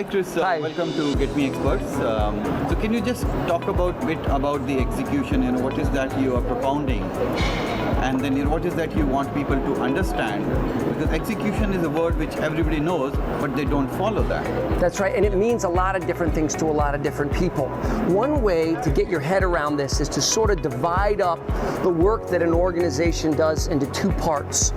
Hi Chris, Hi. Welcome to Get Me Experts. So can you just talk about bit about the execution and what is that you are propounding? And then what is that you want people to understand? Because execution is a word which everybody knows, but they don't follow that. That's right, and it means a lot of different things to a lot of different people. One way to get your head around this is to sort of divide up the work that an organization does into two parts.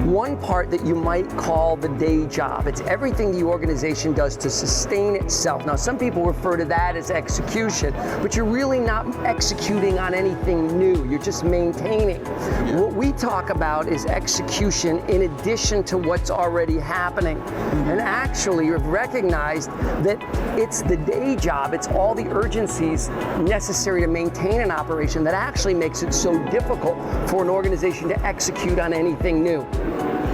One part that you might call the day job. It's everything the organization does to sustain itself. Now, some people refer to that as execution, but you're really not executing on anything new. You're just maintaining. Yeah. What we talk about is execution in addition to what's already happening. And actually, you've recognized that it's the day job, it's all the urgencies necessary to maintain an operation that actually makes it so difficult for an organization to execute on anything new.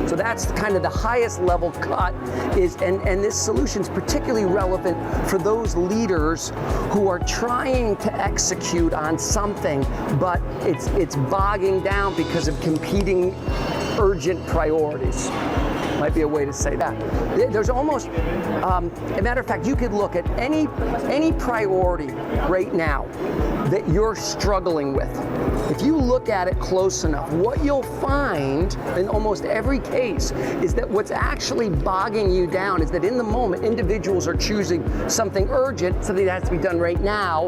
So that's kind of the highest level cut is, and this solution is particularly relevant for those leaders who are trying to execute on something, but it's bogging down because of competing urgent priorities. Might be a way to say that. There's almost, a matter of fact, you could look at any priority right now that you're struggling with. If you look at it close enough, what you'll find in almost every case is that what's actually bogging you down is that in the moment, individuals are choosing something urgent, something that has to be done right now,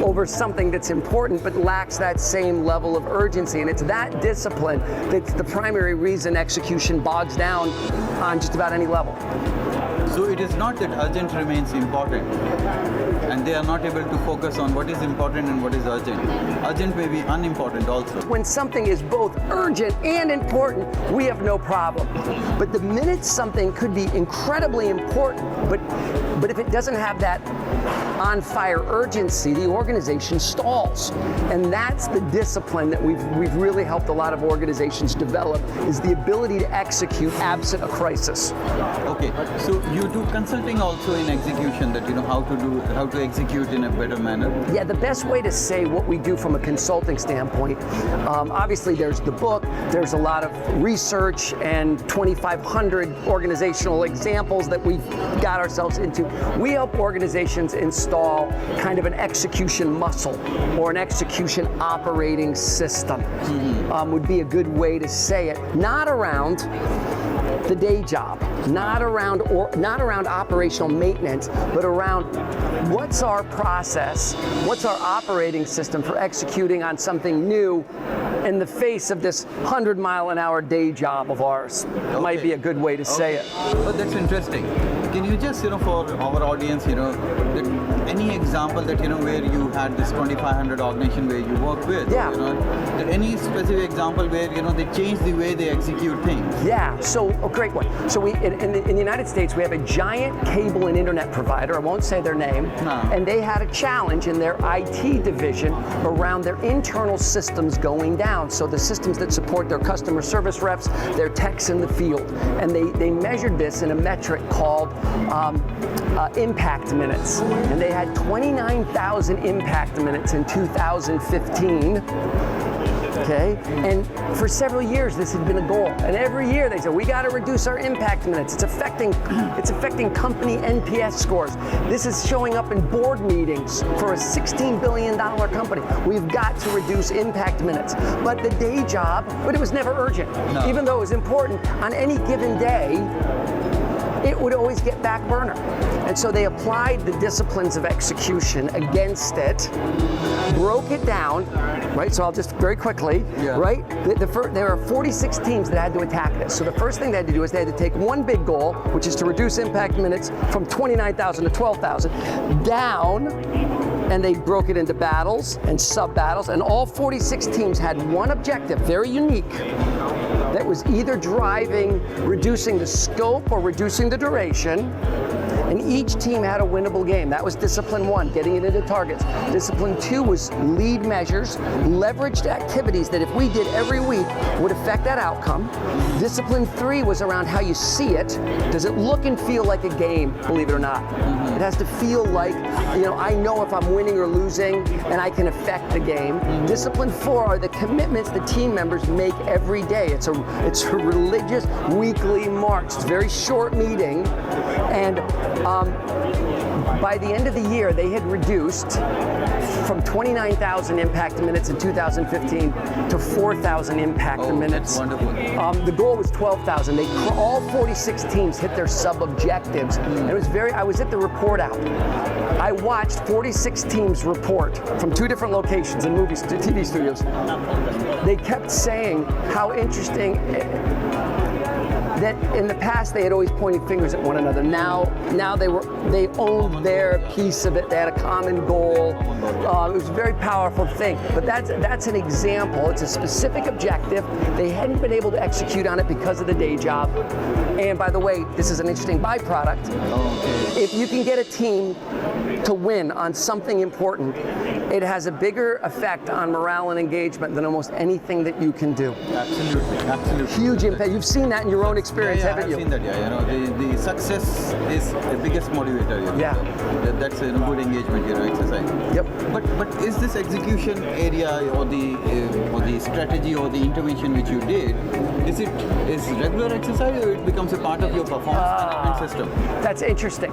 over something that's important but lacks that same level of urgency. And it's that discipline that's the primary reason execution bogs down on just about any level. So it is not that urgent remains important, and they are not able to focus on what is important and what is urgent. Urgent may be unimportant also. When something is both urgent and important, we have no problem. But the minute something could be incredibly important, but if it doesn't have that on-fire urgency, the organization stalls. And that's the discipline that we've really helped a lot of organizations develop, is the ability to execute absent a crisis. Okay, so you do consulting also in execution, that how to execute in a better manner? Yeah, the best way to say what we do from a consulting standpoint, obviously there's the book, there's a lot of research and 2,500 organizational examples that we've got ourselves into. We help organizations install kind of an execution muscle or an execution operating system, would be a good way to say it. Not around the day job, not around operational maintenance, but around what's our process, what's our operating system for executing on something new in the face of this 100-mile-an-hour day job of ours. Okay. Might be a good way to say it. But that's interesting. Can you just, for our audience, any example that, where you had this 2,500 organization where you work with? Yeah. That any specific example where, they change the way they execute things? Yeah, so a great one. So in the United States, we have a giant cable and internet provider, I won't say their name, and they had a challenge in their IT division around their internal systems going down. So the systems that support their customer service reps, their techs in the field. And they measured this in a metric called impact minutes. And they had 29,000 impact minutes in 2015. Okay, and for several years this had been a goal, and every year they said we got to reduce our impact minutes. It's affecting company NPS scores. This is showing up in board meetings for a $16 billion company. We've got to reduce impact minutes. But the day job, but it was never urgent. No. Even though it was important on any given day, it would always get back burner. And so they applied the disciplines of execution against it, broke it down, right? So I'll just very quickly, right? There are 46 teams that had to attack this. So the first thing they had to do is they had to take one big goal, which is to reduce impact minutes from 29,000 to 12,000 down, and they broke it into battles and sub-battles, and all 46 teams had one objective, very unique, that was either reducing the scope or reducing the duration. And each team had a winnable game. That was discipline 1, getting it into targets. Discipline 2 was lead measures, leveraged activities that if we did every week would affect that outcome. Discipline 3 was around how you see it. Does it look and feel like a game, believe it or not? It has to feel like, I know if I'm winning or losing and I can affect the game. Discipline 4 are the commitments the team members make every day. It's a religious weekly march. It's a very short meeting, and By the end of the year, they had reduced from 29,000 impact minutes in 2015 to 4,000 impact minutes. That's wonderful. The goal was 12,000. All 46 teams hit their sub-objectives. And it was I was at the report out. I watched 46 teams report from 2 different locations in TV studios. They kept saying how interesting that in the past they had always pointed fingers at one another. Now they owned their piece of it. They had a common goal. It was a very powerful thing. But that's an example. It's a specific objective. They hadn't been able to execute on it because of the day job. And by the way, this is an interesting byproduct. If you can get a team to win on something important, it has a bigger effect on morale and engagement than almost anything that you can do. Absolutely. Huge impact. You've seen that in your own experience, haven't you? I've seen that, the success is the biggest motivator, Yeah. That's a good engagement, exercise. Yep. But is this execution area or the strategy or the intervention which you did, is regular exercise or it becomes a part of your performance management system? That's interesting.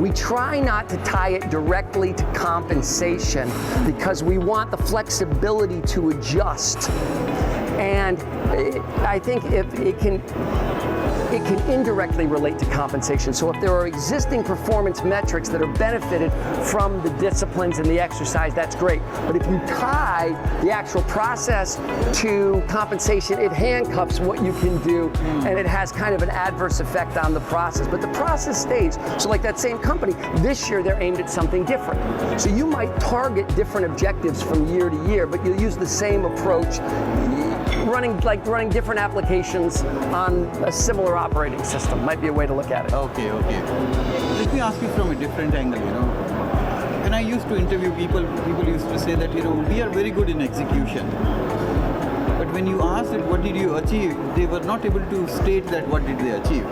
We try not to tie it directly to compensation because we want the flexibility to adjust. And I think if it can indirectly relate to compensation. So if there are existing performance metrics that are benefited from the disciplines and the exercise, that's great. But if you tie the actual process to compensation, it handcuffs what you can do, and it has kind of an adverse effect on the process. But the process stays. So like that same company, this year they're aimed at something different. So you might target different objectives from year to year, but you'll use the same approach, running different applications on a similar operating system might be a way to look at it. Okay. Let me ask you from a different angle, When I used to interview people used to say that, we are very good in execution. But when you asked it, what did you achieve, they were not able to state that what did they achieve.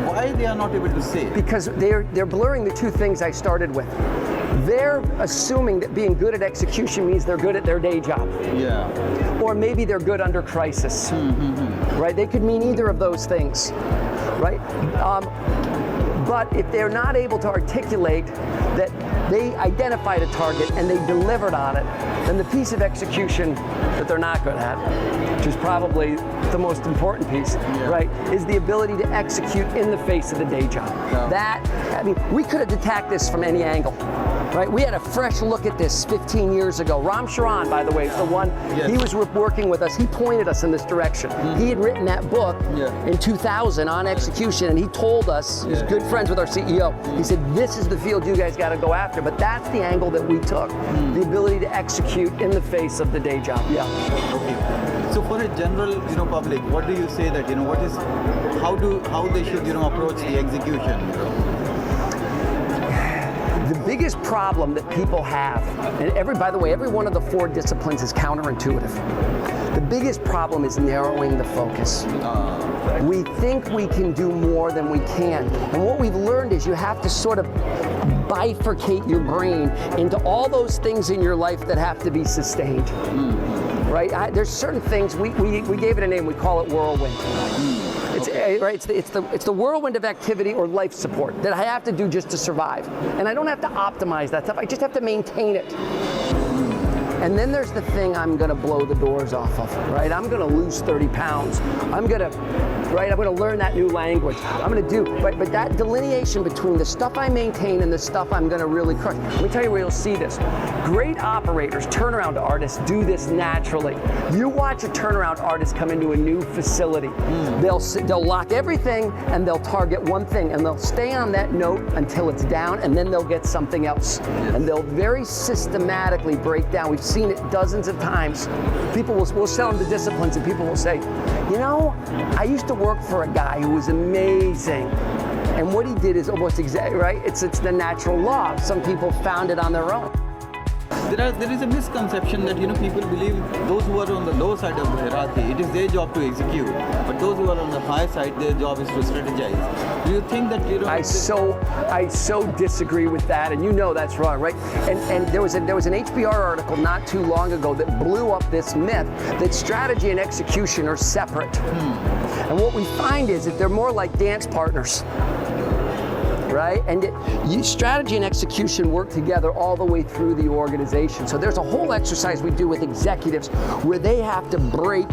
Why they are not able to say? Because they're blurring the 2 things I started with. They're assuming that being good at execution means they're good at their day job. Yeah. Or maybe they're good under crisis. Right? They could mean either of those things. Right? But if they're not able to articulate that they identified a target and they delivered on it, then the piece of execution that they're not good at, which is probably the most important piece, right, is the ability to execute in the face of the day job. We could have attacked this from any angle. Right? We had a fresh look at this 15 years ago. Ram Charan, by the way, is the one, he was working with us. He pointed us in this direction. He had written that book in 2000 on execution, and he told us, he's good friends with our CEO, he said, this is the field you guys got to go after. But that's the angle that we took, the ability to execute in the face of the day job. Yeah. Okay. So for a general, public, what do you say that, how they should, approach the execution? The biggest problem that people have, and by the way, every one of the 4 disciplines is counterintuitive. The biggest problem is narrowing the focus. We think we can do more than we can. And what we've learned is you have to sort of bifurcate your brain into all those things in your life that have to be sustained. Right? There's certain things, we gave it a name, we call it whirlwind. It's the whirlwind of activity or life support that I have to do just to survive. And I don't have to optimize that stuff, I just have to maintain it. And then there's the thing I'm gonna blow the doors off of, right? I'm gonna lose 30 pounds. I'm gonna learn that new language. I'm gonna do, right? But that delineation between the stuff I maintain and the stuff I'm gonna really crush. Let me tell you where you'll see this. Great operators, turnaround artists do this naturally. You watch a turnaround artist come into a new facility. They'll lock everything and they'll target one thing and they'll stay on that note until it's down, and then they'll get something else. And they'll very systematically break down. We've seen it dozens of times. People will sell them the disciplines and people will say, I used to work for a guy who was amazing. And what he did is almost exactly, right? It's the natural law. Some people found it on their own. There is a misconception that people believe those who are on the low side of the hierarchy, it is their job to execute, but those who are on the high side, their job is to strategize. Do you think that I so disagree with that, and that's wrong, right? And there was an HBR article not too long ago that blew up this myth that strategy and execution are separate. And what we find is that they're more like dance partners. right? And strategy and execution work together all the way through the organization. So there's a whole exercise we do with executives where they have to break,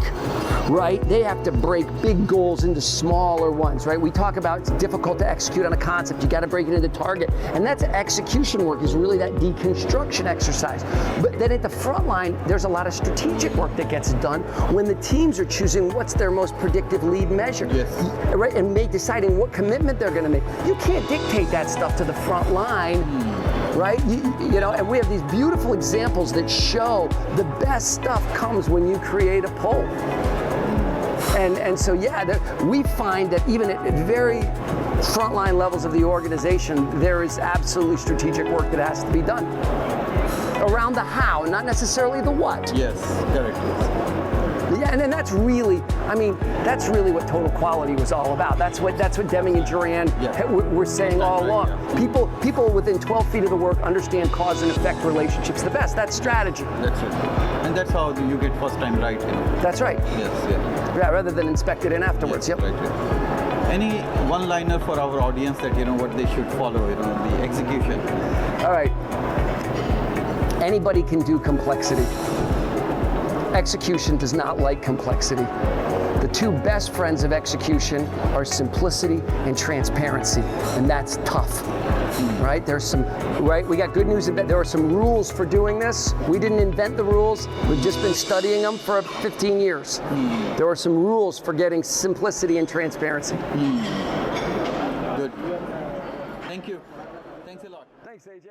right? They have to break big goals into smaller ones, right? We talk about it's difficult to execute on a concept. You got to break it into target. And that's execution work, is really that deconstruction exercise. But then at the front line, there's a lot of strategic work that gets done when the teams are choosing what's their most predictive lead measure. Yes. Right? And deciding what commitment they're going to make. You can't dictate that stuff to the front line. Right? You know, and we have these beautiful examples that show the best stuff comes when you create a poll. And so, yeah, we find that even at very frontline levels of the organization, there is absolutely strategic work that has to be done around the how, not necessarily the what. Yes, correct. Yeah, and then that's really what total quality was all about. That's what Deming and Duran were saying all along. Yeah. People within 12 feet of the work understand cause and effect relationships the best. That's strategy. That's it. And that's how you get first time right. You know. That's right. Yes, yeah. Yeah, rather than inspect it in afterwards. Yes, Yep. Right. Any one-liner for our audience that what they should follow, the execution? All right. Anybody can do complexity. Execution does not like complexity. The two best friends of execution are simplicity and transparency, and that's tough, right? We got good news and bad. There are some rules for doing this. We didn't invent the rules. We've just been studying them for 15 years. There are some rules for getting simplicity and transparency. Good. Thank you. Thanks a lot. Thanks, AJ.